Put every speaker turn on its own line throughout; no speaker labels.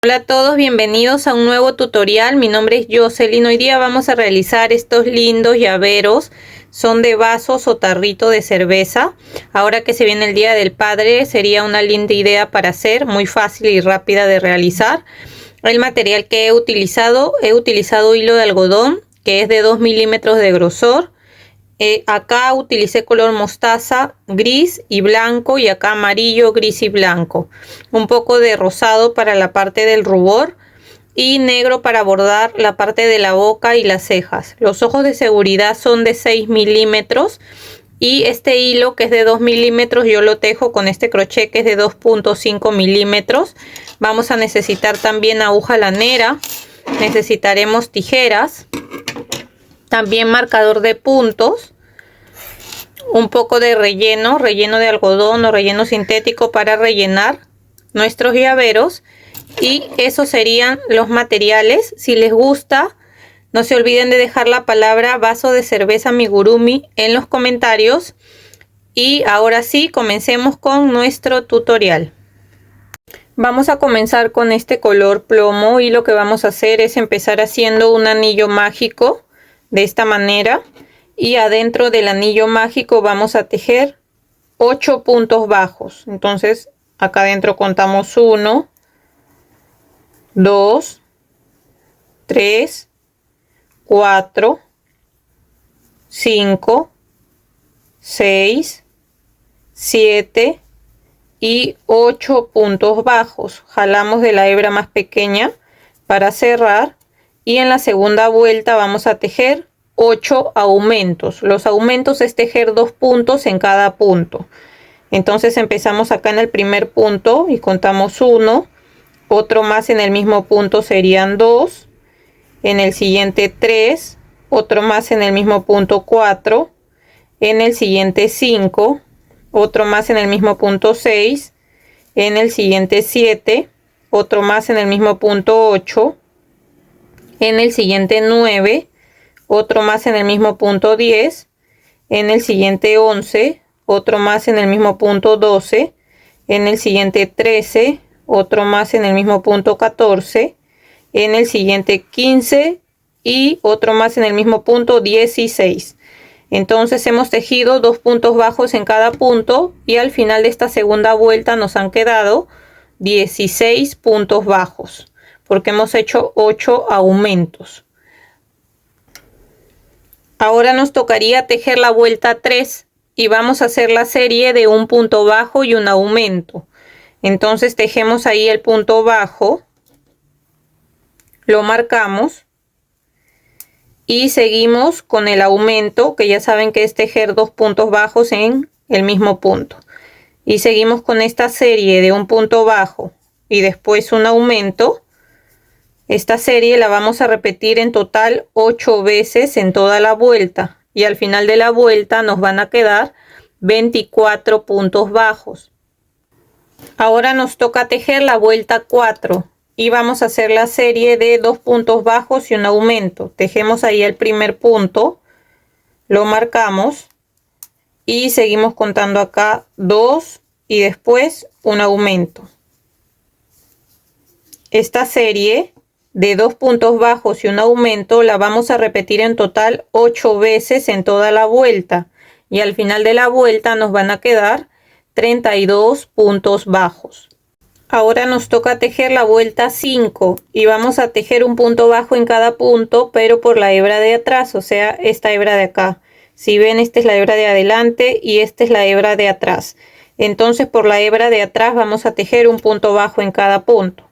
Hola a todos, bienvenidos a un nuevo tutorial. Mi nombre es Jocelyn. Hoy día vamos a realizar estos lindos llaveros. Son de vasos o tarrito de cerveza. Ahora que se viene el Día del Padre, sería una linda idea para hacer, muy fácil y rápida de realizar. El material que he utilizado hilo de algodón, que es de 2 milímetros de grosor. Acá utilicé color mostaza, gris y blanco, y acá amarillo, gris y blanco. Un poco de rosado para la parte del rubor y negro para bordar la parte de la boca y las cejas. Los ojos de seguridad son de 6 milímetros y este hilo, que es de 2 milímetros, yo lo tejo con este crochet que es de 2.5 milímetros. Vamos a necesitar también aguja lanera, necesitaremos tijeras, también marcador de puntos, un poco de relleno de algodón o relleno sintético para rellenar nuestros llaveros, y esos serían los materiales. Si les gusta, no se olviden de dejar la palabra vaso de cerveza amigurumi en los comentarios. Y ahora sí, comencemos con nuestro tutorial. Vamos a comenzar con este color plomo y lo que vamos a hacer es empezar haciendo un anillo mágico de esta manera, y adentro del anillo mágico vamos a tejer 8 puntos bajos. Entonces acá adentro contamos 1, 2, 3, 4, 5, 6, 7 y 8 puntos bajos. Jalamos de la hebra más pequeña para cerrar, y en la segunda vuelta vamos a tejer 8 aumentos. Los aumentos es tejer 2 puntos en cada punto. Entonces empezamos acá en el primer punto y contamos 1, otro más en el mismo punto serían 2, en el siguiente 3, otro más en el mismo punto 4, en el siguiente 5, otro más en el mismo punto 6, en el siguiente 7, otro más en el mismo punto 8, en el siguiente 9, otro más en el mismo punto 10, en el siguiente 11, otro más en el mismo punto 12, en el siguiente 13, otro más en el mismo punto 14, en el siguiente 15 y otro más en el mismo punto 16. Entonces hemos tejido 2 puntos bajos en cada punto, y al final de esta segunda vuelta nos han quedado 16 puntos bajos, porque hemos hecho 8 aumentos. Ahora nos tocaría tejer la vuelta 3 y vamos a hacer la serie de un punto bajo y un aumento. Entonces tejemos ahí el punto bajo, lo marcamos y seguimos con el aumento, que ya saben que es tejer 2 puntos bajos en el mismo punto, y seguimos con esta serie de un punto bajo y después un aumento. Esta serie la vamos a repetir en total 8 veces en toda la vuelta, y al final de la vuelta nos van a quedar 24 puntos bajos. Ahora nos toca tejer la vuelta 4 y vamos a hacer la serie de 2 puntos bajos y un aumento. Tejemos ahí el primer punto, lo marcamos y seguimos contando acá 2 y después un aumento. Esta serie de 2 puntos bajos y un aumento la vamos a repetir en total 8 veces en toda la vuelta, y al final de la vuelta nos van a quedar 32 puntos bajos. Ahora nos toca tejer la vuelta 5 y vamos a tejer un punto bajo en cada punto, pero por la hebra de atrás, o sea, esta hebra de acá. Si ven, esta es la hebra de adelante y esta es la hebra de atrás. Entonces por la hebra de atrás vamos a tejer un punto bajo en cada punto.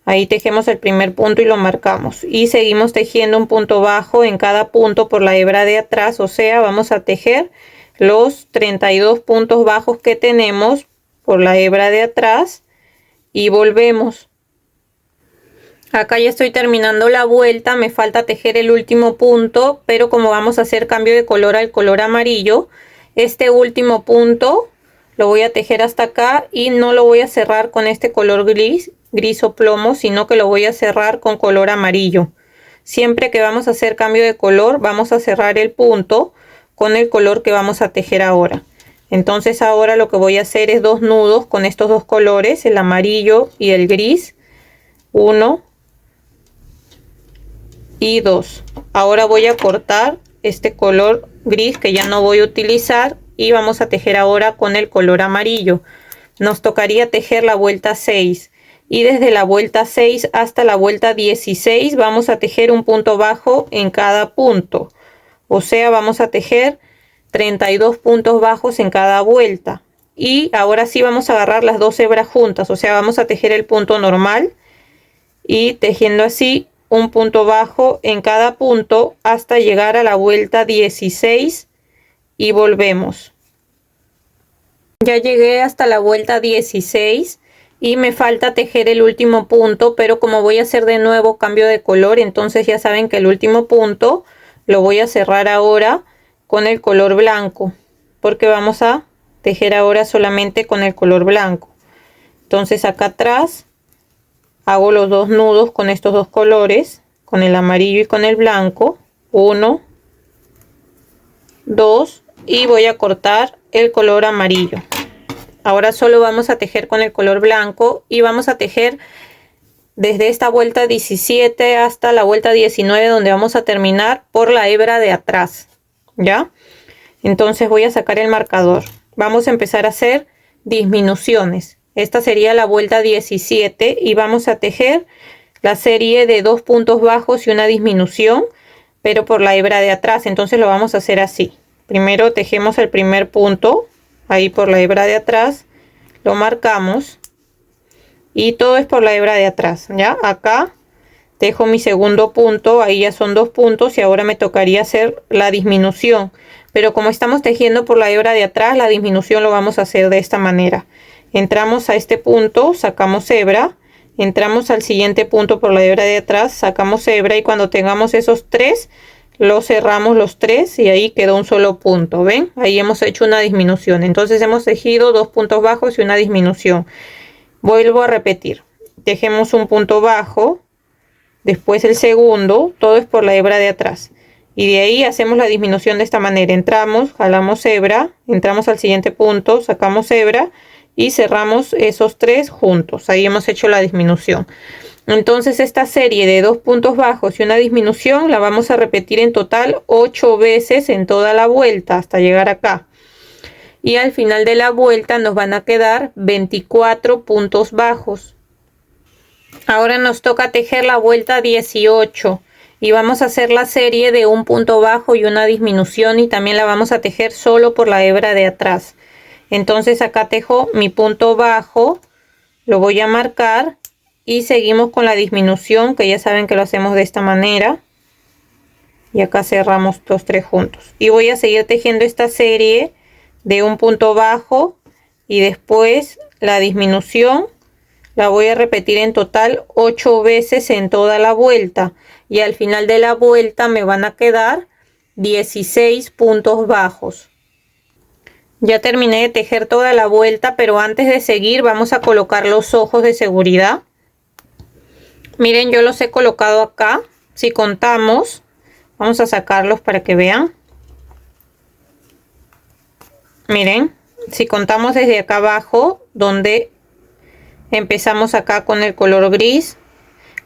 Ahí tejemos el primer punto y lo marcamos, y seguimos tejiendo un punto bajo en cada punto por la hebra de atrás, o sea, vamos a tejer los 32 puntos bajos que tenemos por la hebra de atrás y volvemos. Acá ya estoy terminando la vuelta, me falta tejer el último punto, pero como vamos a hacer cambio de color al color amarillo, este último punto lo voy a tejer hasta acá y no lo voy a cerrar con este color gris o plomo, sino que lo voy a cerrar con color amarillo. Siempre que vamos a hacer cambio de color, vamos a cerrar el punto con el color que vamos a tejer ahora. Entonces ahora lo que voy a hacer es 2 nudos con estos dos colores, el amarillo y el gris, 1 y 2. Ahora voy a cortar este color gris que ya no voy a utilizar y vamos a tejer ahora con el color amarillo. Nos tocaría tejer la vuelta 6 y desde la vuelta 6 hasta la vuelta 16 vamos a tejer un punto bajo en cada punto, o sea, vamos a tejer 32 puntos bajos en cada vuelta. Y ahora sí vamos a agarrar las dos hebras juntas, o sea, vamos a tejer el punto normal y tejiendo así un punto bajo en cada punto hasta llegar a la vuelta 16 y volvemos. Ya llegué hasta la vuelta 16 y me falta tejer el último punto, pero como voy a hacer de nuevo cambio de color, entonces ya saben que el último punto lo voy a cerrar ahora con el color blanco, porque vamos a tejer ahora solamente con el color blanco. Entonces acá atrás hago los dos nudos con estos dos colores, con el amarillo y con el blanco, 1, 2, y voy a cortar el color amarillo. Ahora solo vamos a tejer con el color blanco y vamos a tejer desde esta vuelta 17 hasta la vuelta 19, donde vamos a terminar por la hebra de atrás. ¿Ya? Entonces voy a sacar el marcador. Vamos a empezar a hacer disminuciones. Esta sería la vuelta 17 y vamos a tejer la serie de 2 puntos bajos y una disminución, pero por la hebra de atrás. Entonces lo vamos a hacer así. Primero tejemos el primer punto, ahí por la hebra de atrás, lo marcamos y todo es por la hebra de atrás. Ya acá tejo mi segundo punto, ahí ya son 2 puntos y ahora me tocaría hacer la disminución, pero como estamos tejiendo por la hebra de atrás, la disminución lo vamos a hacer de esta manera. Entramos a este punto, sacamos hebra, entramos al siguiente punto por la hebra de atrás, sacamos hebra y cuando tengamos esos 3 los cerramos los 3 y ahí quedó un solo punto. ¿Ven? Ahí hemos hecho una disminución. Entonces hemos tejido 2 puntos bajos y una disminución. Vuelvo a repetir, tejemos un punto bajo, después el segundo, todo es por la hebra de atrás y de ahí hacemos la disminución de esta manera. Entramos, jalamos hebra, entramos al siguiente punto, sacamos hebra y cerramos esos 3 juntos. Ahí hemos hecho la disminución. Entonces esta serie de 2 puntos bajos y una disminución la vamos a repetir en total 8 veces en toda la vuelta hasta llegar acá. Y al final de la vuelta nos van a quedar 24 puntos bajos. Ahora nos toca tejer la vuelta 18 y vamos a hacer la serie de un punto bajo y una disminución y también la vamos a tejer solo por la hebra de atrás. Entonces acá tejo mi punto bajo, lo voy a marcar y seguimos con la disminución, que ya saben que lo hacemos de esta manera. Y acá cerramos los 3 juntos. Y voy a seguir tejiendo esta serie de un punto bajo y después la disminución. La voy a repetir en total 8 veces en toda la vuelta. Y al final de la vuelta me van a quedar 16 puntos bajos. Ya terminé de tejer toda la vuelta, pero antes de seguir vamos a colocar los ojos de seguridad. Miren, yo los he colocado acá. Si contamos, vamos a sacarlos para que vean. Miren, si contamos desde acá abajo, donde empezamos acá con el color gris,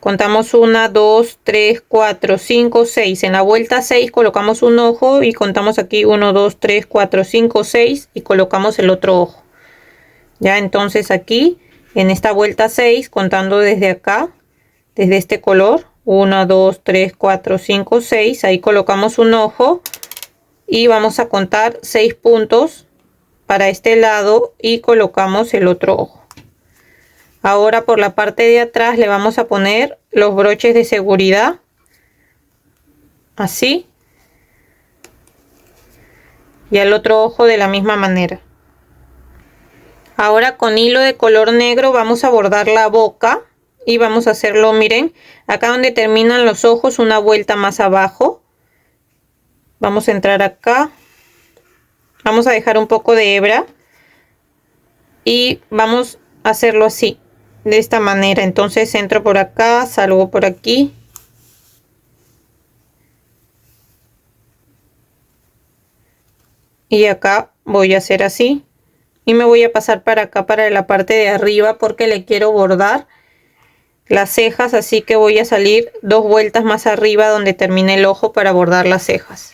contamos 1, 2, 3, 4, 5, 6. En la vuelta 6 colocamos un ojo y contamos aquí 1, 2, 3, 4, 5, 6 y colocamos el otro ojo. Ya, entonces aquí en esta vuelta 6, contando desde acá, desde este color, 1, 2, 3, 4, 5, 6, ahí colocamos un ojo y vamos a contar 6 puntos para este lado y colocamos el otro ojo. Ahora por la parte de atrás le vamos a poner los broches de seguridad, así, y al otro ojo de la misma manera. Ahora con hilo de color negro vamos a bordar la boca y vamos a hacerlo, miren, acá donde terminan los ojos, una vuelta más abajo. Vamos a entrar acá, vamos a dejar un poco de hebra y vamos a hacerlo así, de esta manera. Entonces entro por acá, salgo por aquí y acá voy a hacer así y me voy a pasar para acá, para la parte de arriba, porque le quiero bordar las cejas, así que voy a salir 2 vueltas más arriba donde termine el ojo para bordar las cejas.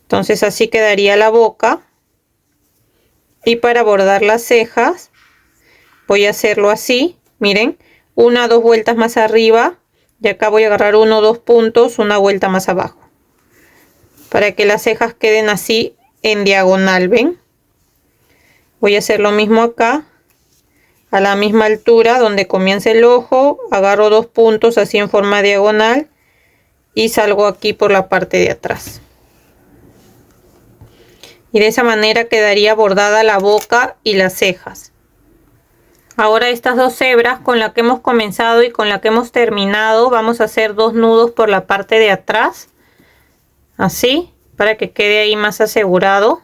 Entonces así quedaría la boca. Y para bordar las cejas voy a hacerlo así, miren, 1 o 2 vueltas más arriba y acá voy a agarrar 1 o 2 puntos, una vuelta más abajo, para que las cejas queden así en diagonal, ¿ven? Voy a hacer lo mismo acá, a la misma altura donde comienza el ojo, agarro 2 puntos así en forma diagonal y salgo aquí por la parte de atrás. Y de esa manera quedaría bordada la boca y las cejas. Ahora estas 2 hebras con la que hemos comenzado y con la que hemos terminado, vamos a hacer 2 nudos por la parte de atrás. Así, para que quede ahí más asegurado.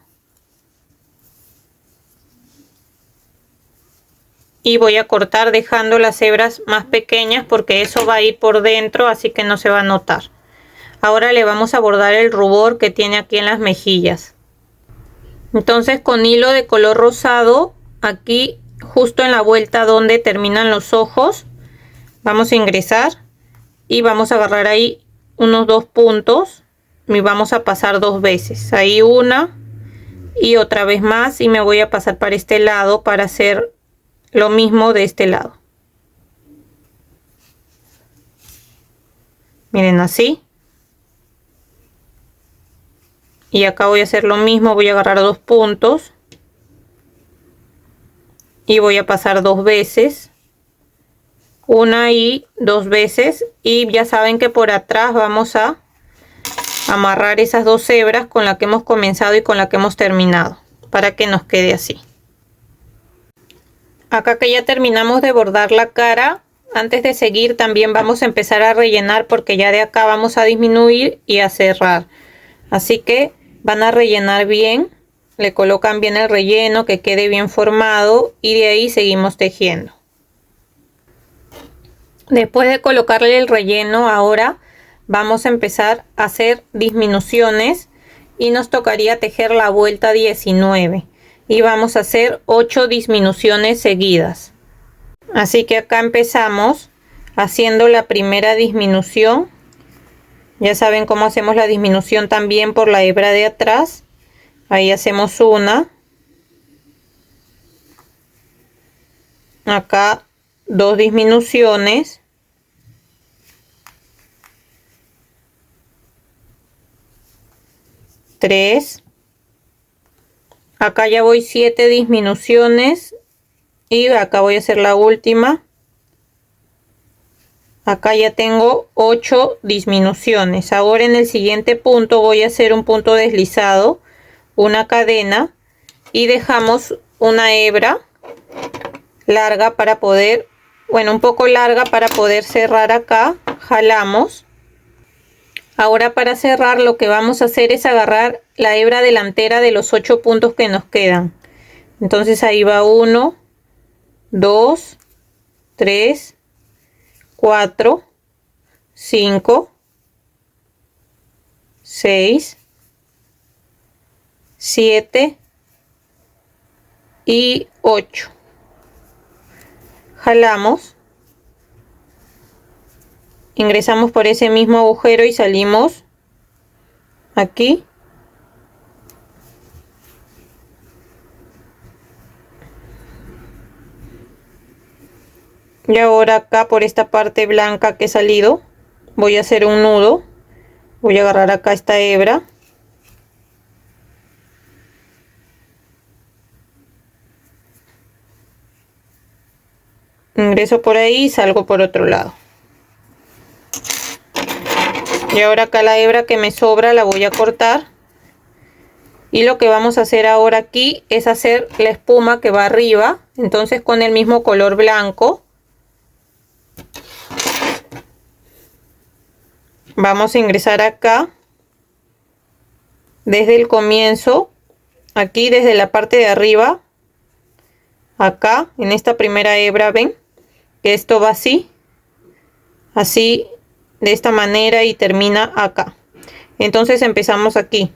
Y voy a cortar dejando las hebras más pequeñas porque eso va a ir por dentro, así que no se va a notar. Ahora le vamos a bordar el rubor que tiene aquí en las mejillas. Entonces con hilo de color rosado, aquí justo en la vuelta donde terminan los ojos, vamos a ingresar y vamos a agarrar ahí unos 2 puntos y vamos a pasar 2 veces. Ahí una y otra vez más, y me voy a pasar para este lado para hacer lo mismo de este lado. Miren, así. Y acá voy a hacer lo mismo, voy a agarrar 2 puntos y voy a pasar 2 veces, una y 2 veces, y ya saben que por atrás vamos a amarrar esas 2 hebras con la que hemos comenzado y con la que hemos terminado, para que nos quede así. Acá que ya terminamos de bordar la cara, antes de seguir también vamos a empezar a rellenar, porque ya de acá vamos a disminuir y a cerrar, así que van a rellenar bien, le colocan bien el relleno, que quede bien formado, y de ahí seguimos tejiendo. Después de colocarle el relleno, ahora vamos a empezar a hacer disminuciones y nos tocaría tejer la vuelta 19 y vamos a hacer 8 disminuciones seguidas. Así que acá empezamos haciendo la primera disminución. Ya saben cómo hacemos la disminución también por la hebra de atrás. Ahí hacemos una. Acá 2 disminuciones. Tres. Acá ya voy 7 disminuciones. Y acá voy a hacer la última. Acá ya tengo 8 disminuciones. Ahora en el siguiente punto voy a hacer un punto deslizado, una cadena, y dejamos una hebra larga para poder, bueno, un poco larga para poder cerrar acá. Jalamos. Ahora para cerrar lo que vamos a hacer es agarrar la hebra delantera de los 8 puntos que nos quedan. Entonces ahí va 1, 2, 3, 4, 5, 6, 7 y 8. Jalamos, ingresamos por ese mismo agujero y salimos aquí. Y ahora acá por esta parte blanca que he salido voy a hacer un nudo. Voy a agarrar acá esta hebra. Ingreso por ahí y salgo por otro lado. Y ahora acá la hebra que me sobra la voy a cortar. Y lo que vamos a hacer ahora aquí es hacer la espuma que va arriba. Entonces con el mismo color blanco vamos a ingresar acá desde el comienzo, aquí desde la parte de arriba, acá en esta primera hebra. Ven que esto va así, así, de esta manera, y termina acá. Entonces empezamos aquí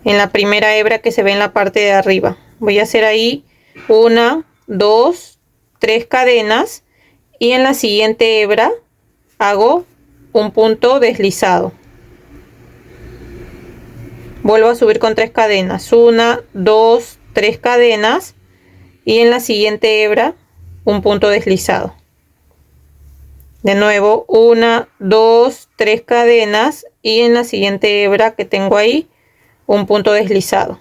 en la primera hebra que se ve en la parte de arriba. Voy a hacer ahí 1, 2, 3 cadenas y en la siguiente hebra hago un punto deslizado. Vuelvo a subir con 3 cadenas, 1, 2, 3 cadenas y en la siguiente hebra un punto deslizado. De nuevo 1, 2, 3 cadenas y en la siguiente hebra que tengo ahí un punto deslizado.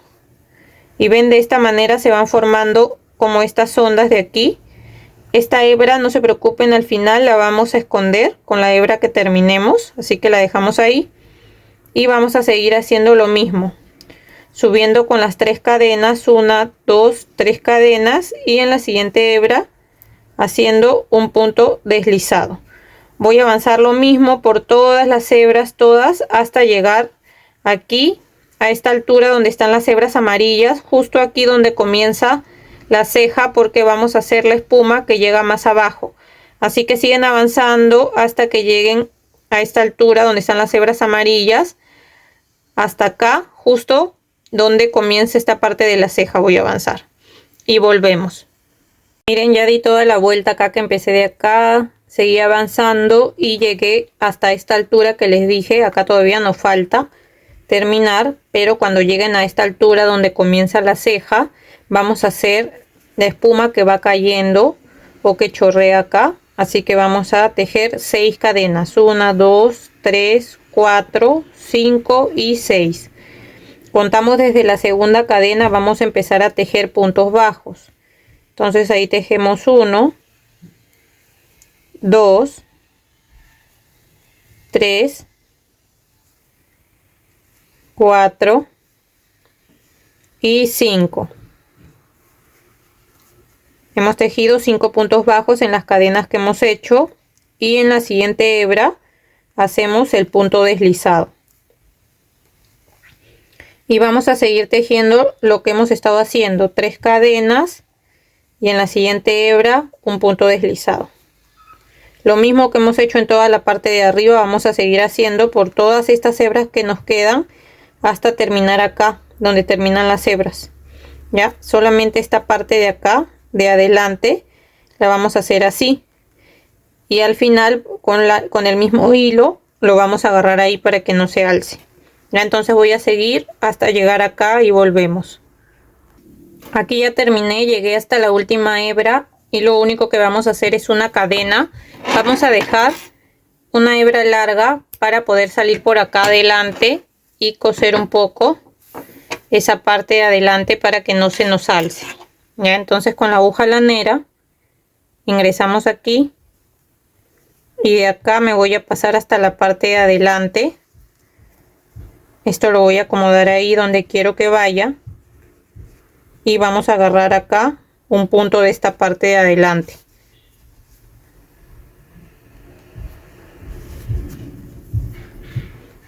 Y ven, de esta manera se van formando como estas ondas de aquí. Esta hebra, no se preocupen, al final la vamos a esconder con la hebra que terminemos, así que la dejamos ahí y vamos a seguir haciendo lo mismo, subiendo con las 3 cadenas, 1, 2, 3 cadenas y en la siguiente hebra haciendo un punto deslizado. Voy a avanzar lo mismo por todas las hebras, todas, hasta llegar aquí a esta altura donde están las hebras amarillas, justo aquí donde comienza la ceja, porque vamos a hacer la espuma que llega más abajo. Así que siguen avanzando hasta que lleguen a esta altura donde están las hebras amarillas, hasta acá, justo donde comienza esta parte de la ceja. Voy a avanzar y volvemos. Miren, ya di toda la vuelta acá, que empecé de acá, seguí avanzando y llegué hasta esta altura que les dije. Acá todavía nos falta terminar, pero cuando lleguen a esta altura donde comienza la ceja, vamos a hacer la espuma que va cayendo o que chorrea acá. Así que vamos a tejer 6 cadenas, 1, 2, 3, 4, 5 y 6. Contamos desde la segunda cadena, vamos a empezar a tejer puntos bajos. Entonces ahí tejemos 1, 2, 3, 4 y 5. Hemos tejido 5 puntos bajos en las cadenas que hemos hecho y en la siguiente hebra hacemos el punto deslizado. Y vamos a seguir tejiendo lo que hemos estado haciendo, 3 cadenas y en la siguiente hebra un punto deslizado. Lo mismo que hemos hecho en toda la parte de arriba, vamos a seguir haciendo por todas estas hebras que nos quedan hasta terminar acá donde terminan las hebras. Ya solamente esta parte de acá de adelante la vamos a hacer así y al final con el mismo hilo lo vamos a agarrar ahí para que no se alce. Ya, entonces voy a seguir hasta llegar acá y volvemos. Aquí ya terminé, llegué hasta la última hebra y lo único que vamos a hacer es una cadena. Vamos a dejar una hebra larga para poder salir por acá adelante y coser un poco esa parte de adelante para que no se nos alce. Ya, entonces con la aguja lanera ingresamos aquí y de acá me voy a pasar hasta la parte de adelante. Esto lo voy a acomodar ahí donde quiero que vaya y vamos a agarrar acá un punto de esta parte de adelante.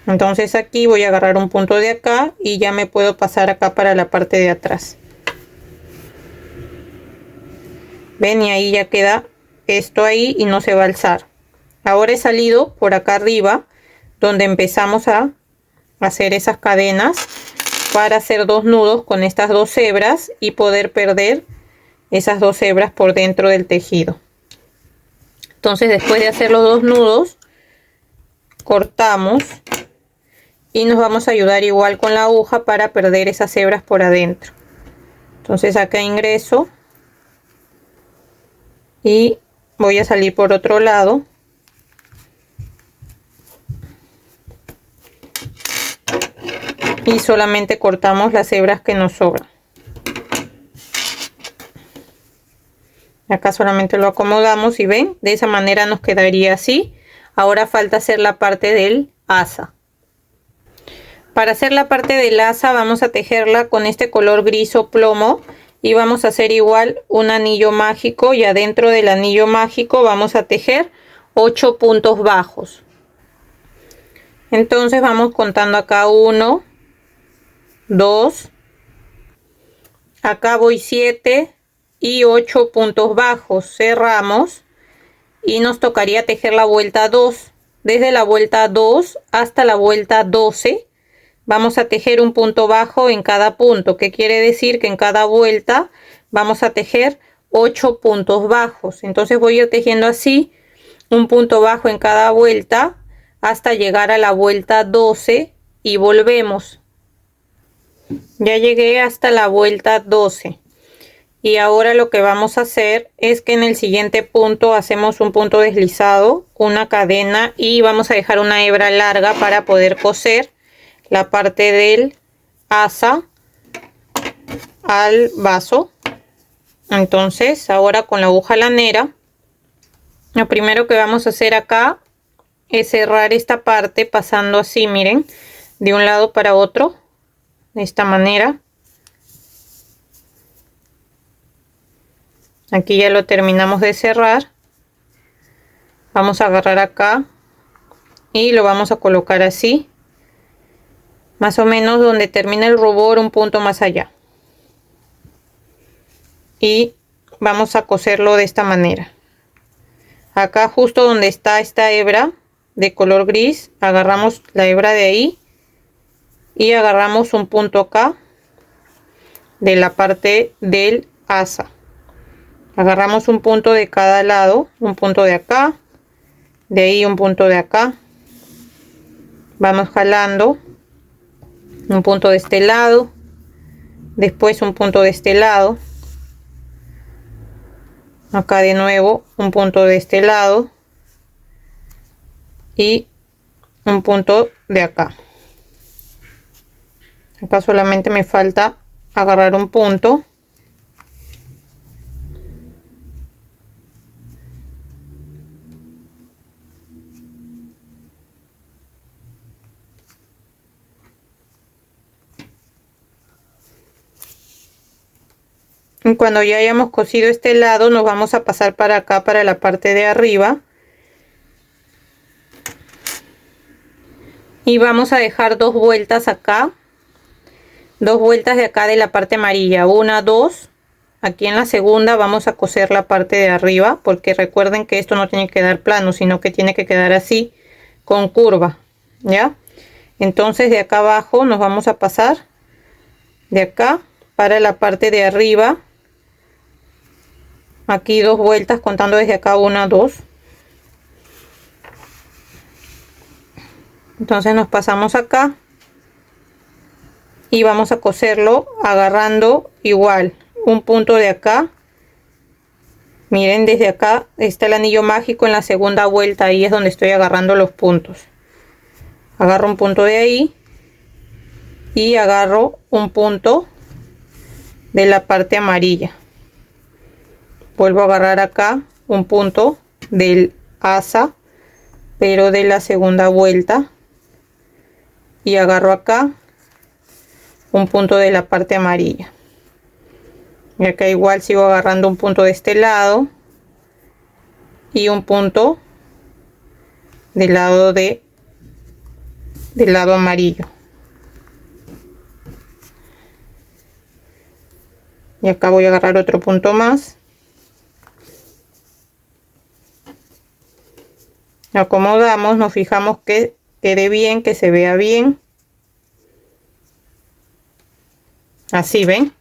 Entonces aquí voy a agarrar un punto de acá y ya me puedo pasar acá para la parte de atrás. Ven, y ahí ya queda esto ahí y no se va a alzar. Ahora he salido por acá arriba donde empezamos a hacer esas cadenas para hacer 2 nudos con estas 2 hebras y poder perder esas 2 hebras por dentro del tejido. Entonces después de hacer los 2 nudos cortamos y nos vamos a ayudar igual con la aguja para perder esas hebras por adentro. Entonces acá ingreso y voy a salir por otro lado y solamente cortamos las hebras que nos sobran. Acá solamente lo acomodamos y ven, de esa manera nos quedaría así. Ahora falta hacer la parte del asa. Para hacer la parte del asa vamos a tejerla con este color gris o plomo y vamos a hacer igual un anillo mágico y adentro del anillo mágico vamos a tejer 8 puntos bajos. Entonces vamos contando acá 1, 2, acá voy 7 y 8 puntos bajos. Cerramos y nos tocaría tejer la vuelta 2. Desde la vuelta 2 hasta la vuelta 12 vamos a tejer un punto bajo en cada punto, que quiere decir que en cada vuelta vamos a tejer 8 puntos bajos. Entonces voy a ir tejiendo así, un punto bajo en cada vuelta hasta llegar a la vuelta 12 y volvemos. Ya llegué hasta la vuelta 12 y ahora lo que vamos a hacer es que en el siguiente punto hacemos un punto deslizado, una cadena, y vamos a dejar una hebra larga para poder coser la parte del asa al vaso. Entonces ahora con la aguja lanera, lo primero que vamos a hacer acá es cerrar esta parte pasando así, miren, de un lado para otro, de esta manera. Aquí ya lo terminamos de cerrar. Vamos a agarrar acá y lo vamos a colocar así, más o menos donde termina el rubor, un punto más allá. Y vamos a coserlo de esta manera. Acá justo donde está esta hebra de color gris, agarramos la hebra de ahí y agarramos un punto acá de la parte del asa. Agarramos un punto de cada lado, un punto de acá, de ahí un punto de acá. Vamos jalando un punto de este lado, después un punto de este lado, acá de nuevo un punto de este lado y un punto de acá. Acá solamente me falta agarrar un punto y cuando ya hayamos cosido este lado nos vamos a pasar para acá, para la parte de arriba, y vamos a dejar 2 vueltas acá, 2 vueltas de acá de la parte amarilla, 1, 2. Aquí en la segunda vamos a coser la parte de arriba, porque recuerden que esto no tiene que quedar plano, sino que tiene que quedar así con curva, ¿ya? Entonces de acá abajo nos vamos a pasar de acá para la parte de arriba, aquí 2 vueltas contando desde acá, 1, 2. Entonces nos pasamos acá y vamos a coserlo agarrando igual un punto de acá. Miren, desde acá está el anillo mágico, en la segunda vuelta ahí es donde estoy agarrando los puntos. Agarro un punto de ahí y agarro un punto de la parte amarilla. Vuelvo a agarrar acá un punto del asa, pero de la segunda vuelta, y agarro acá un punto de la parte amarilla. Y acá igual sigo agarrando un punto de este lado y un punto del lado del lado amarillo. Y acá voy a agarrar otro punto más. Lo acomodamos, nos fijamos que quede bien, que se vea bien. Así, ven.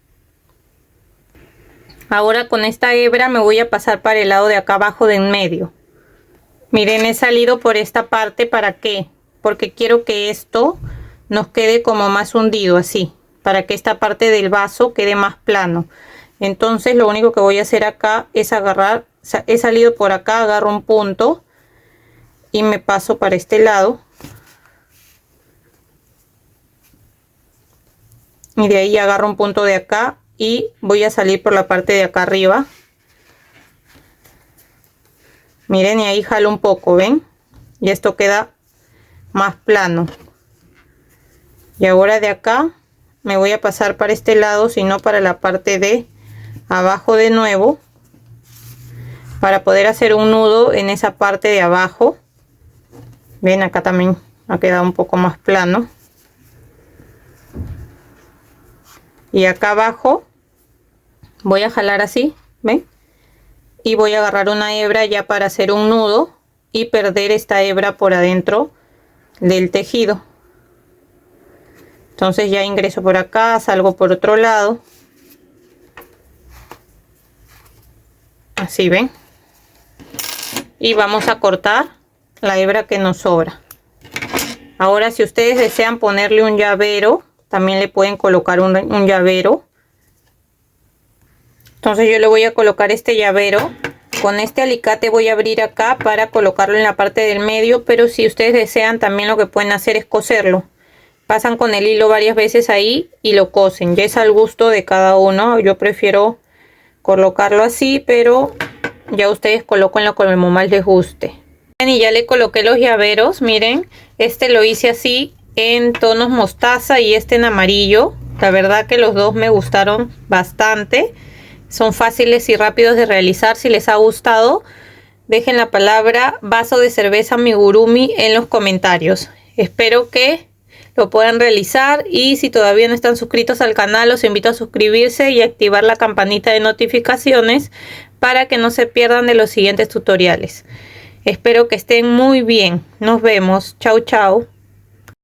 Ahora con esta hebra me voy a pasar para el lado de acá abajo de en medio. Miren, he salido por esta parte. ¿Para qué? Porque quiero que esto nos quede como más hundido así, para que esta parte del vaso quede más plano. Entonces lo único que voy a hacer acá es agarrar, he salido por acá, agarro un punto y me paso para este lado, y de ahí agarro un punto de acá y voy a salir por la parte de acá arriba. Miren, y ahí jalo un poco, ven, y esto queda más plano. Y ahora de acá me voy a pasar para este lado, sino para la parte de abajo de nuevo, para poder hacer un nudo en esa parte de abajo. Ven, acá también ha quedado un poco más plano. Y acá abajo voy a jalar así, ven, y voy a agarrar una hebra ya para hacer un nudo y perder esta hebra por adentro del tejido. Entonces ya ingreso por acá, salgo por otro lado Así ven. Y vamos a cortar la hebra que nos sobra. Ahora, si ustedes desean ponerle un llavero, también le pueden colocar un llavero. Entonces yo le voy a colocar este llavero. Con este alicate voy a abrir acá para colocarlo en la parte del medio, pero si ustedes desean, también lo que pueden hacer es coserlo. Pasan con el hilo varias veces ahí y lo cosen. Ya es al gusto de cada uno. Yo prefiero colocarlo así, pero ya ustedes colóquenlo como más les guste. Y ya le coloqué los llaveros. Miren, este lo hice así en tonos mostaza y este en amarillo. La verdad que los dos me gustaron bastante. Son fáciles y rápidos de realizar. Si les ha gustado, dejen la palabra vaso de cerveza amigurumi en los comentarios. Espero que lo puedan realizar, y si todavía no están suscritos al canal, los invito a suscribirse y activar la campanita de notificaciones para que no se pierdan de los siguientes tutoriales. Espero que estén muy bien. Nos vemos. Chau, chau.